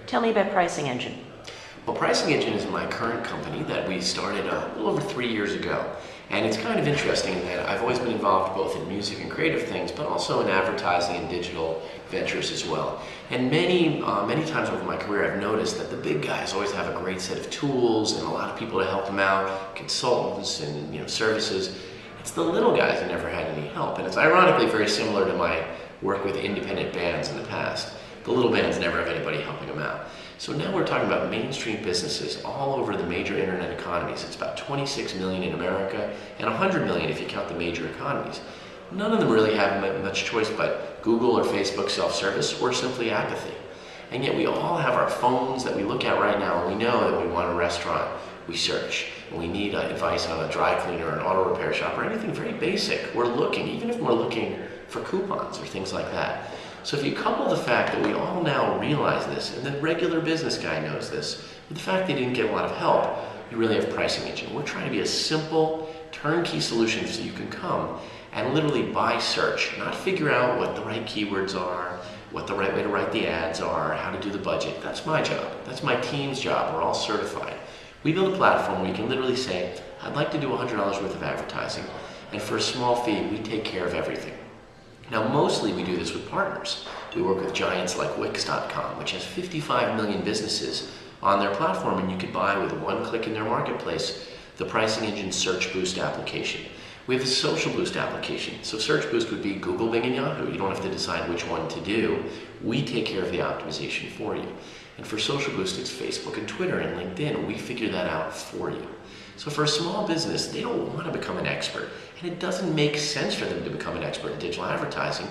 Tell me about PricingEngine. Well, PricingEngine is my current company that we started a little over 3 years ago. And it's kind of interesting in that I've always been involved both in music and creative things, but also in advertising and digital ventures as well. And many times over my career, I've noticed that the big guys always have a great set of tools and a lot of people to help them out, consultants and services. It's the little guys that never had any help. And it's ironically very similar to my work with independent bands in the past. The little bands never have anybody helping them out. So now we're talking about mainstream businesses all over the major internet economies. It's about 26 million in America and 100 million if you count the major economies. None of them really have much choice but Google or Facebook self-service or simply apathy. And yet we all have our phones that we look at right now, and we know that we want a restaurant. We search, and we need advice on a dry cleaner or an auto repair shop or anything very basic. We're looking, even if we're looking for coupons or things like that. So if you couple the fact that we all now realize this, and the regular business guy knows this, with the fact that you didn't get a lot of help, you really have PricingEngine. We're trying to be a simple, turnkey solution so you can come and literally by search, not figure out what the right keywords are, what the right way to write the ads are, how to do the budget. That's my job. That's my team's job. We're all certified. We build a platform where you can literally say, I'd like to do $100 worth of advertising, and for a small fee, we take care of everything. Now, mostly we do this with partners. We work with giants like Wix.com, which has 55 million businesses on their platform, and you could buy with one click in their marketplace the PricingEngine Search Boost application. We have a Social Boost application. So Search Boost would be Google, Bing, and Yahoo. You don't have to decide which one to do. We take care of the optimization for you. And for Social Boost, it's Facebook and Twitter and LinkedIn. We figure that out for you. So for a small business, they don't want to become an expert. And it doesn't make sense for them to become an expert in digital advertising.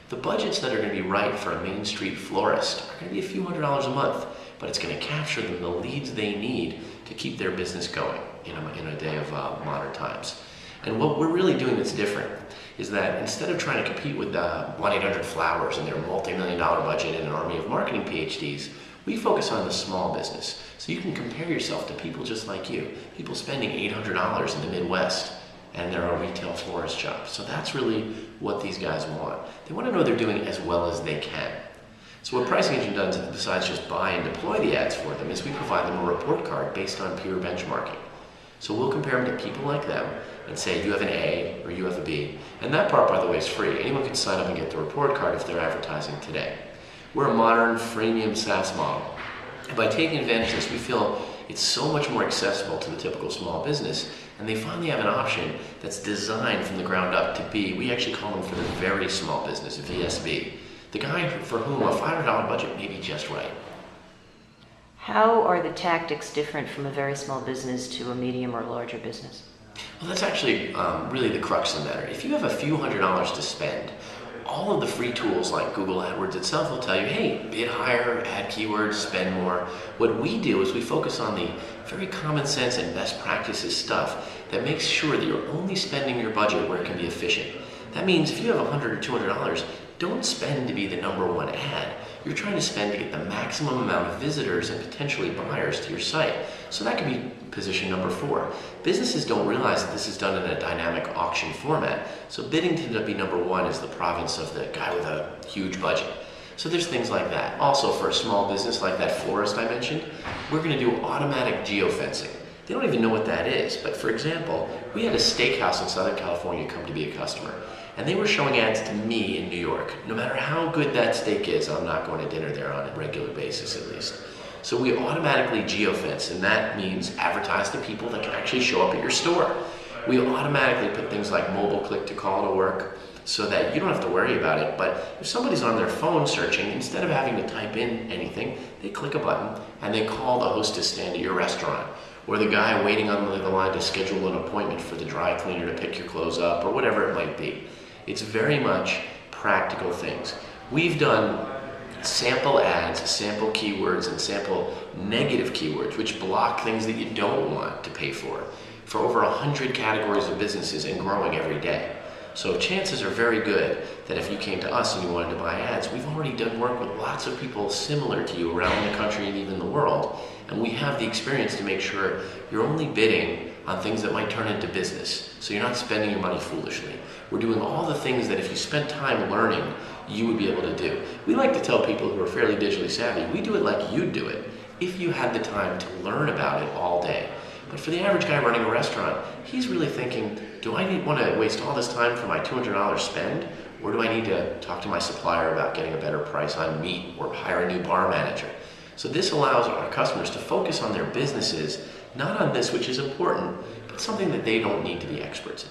The budgets that are going to be right for a Main Street florist are going to be a few $100s a month, but it's going to capture them the leads they need to keep their business going in a day of modern times. And what we're really doing that's different is that instead of trying to compete with the 1-800-Flowers and their multi-million-dollar budget and an army of marketing PhDs, we focus on the small business. So you can compare yourself to people just like you, people spending $800 in the Midwest, and they're a retail florist shop. So that's really what these guys want. They want to know they're doing as well as they can. So what PricingEngine does, besides just buy and deploy the ads for them, is we provide them a report card based on peer benchmarking. So we'll compare them to people like them and say you have an A or you have a B. And that part, by the way, is free. Anyone can sign up and get the report card if they're advertising today. We're a modern freemium SaaS model. And by taking advantage of this, we feel it's so much more accessible to the typical small business, and they finally have an option that's designed from the ground up to be, we actually call them for the very small business, VSB. The guy for whom a $500 budget may be just right. How are the tactics different from a very small business to a medium or larger business? Well, that's actually really the crux of the matter. If you have a few $100s to spend, all of the free tools like Google AdWords itself will tell you, hey, bid higher, add keywords, spend more. What we do is we focus on the very common sense and best practices stuff that makes sure that you're only spending your budget where it can be efficient. That means if you have $100 or $200, don't spend to be the #1 ad. You're trying to spend to get the maximum amount of visitors and potentially buyers to your site. So that can be position number 4. Businesses don't realize that this is done in a dynamic auction format. So bidding to be #1 is the province of the guy with a huge budget. So there's things like that. Also for a small business like that florist I mentioned, we're going to do automatic geofencing. They don't even know what that is, but for example, we had a steakhouse in Southern California come to be a customer, and they were showing ads to me in New York. No matter how good that steak is, I'm not going to dinner there on a regular basis at least. So we automatically geofence, and that means advertise to people that can actually show up at your store. We automatically put things like mobile click to call to work so that you don't have to worry about it, but if somebody's on their phone searching, instead of having to type in anything, they click a button and they call the hostess stand at your restaurant, or the guy waiting on the line to schedule an appointment for the dry cleaner to pick your clothes up, or whatever it might be. It's very much practical things. We've done sample ads, sample keywords, and sample negative keywords, which block things that you don't want to pay for over 100 categories of businesses and growing every day. So chances are very good that if you came to us and you wanted to buy ads, we've already done work with lots of people similar to you around the country and even the world, and we have the experience to make sure you're only bidding on things that might turn into business, so you're not spending your money foolishly. We're doing all the things that if you spent time learning, you would be able to do. We like to tell people who are fairly digitally savvy, we do it like you'd do it if you had the time to learn about it all day. But for the average guy running a restaurant, he's really thinking, do I want to waste all this time for my $200 spend? Or do I need to talk to my supplier about getting a better price on meat or hire a new bar manager? So this allows our customers to focus on their businesses, not on this, which is important, but something that they don't need to be experts in.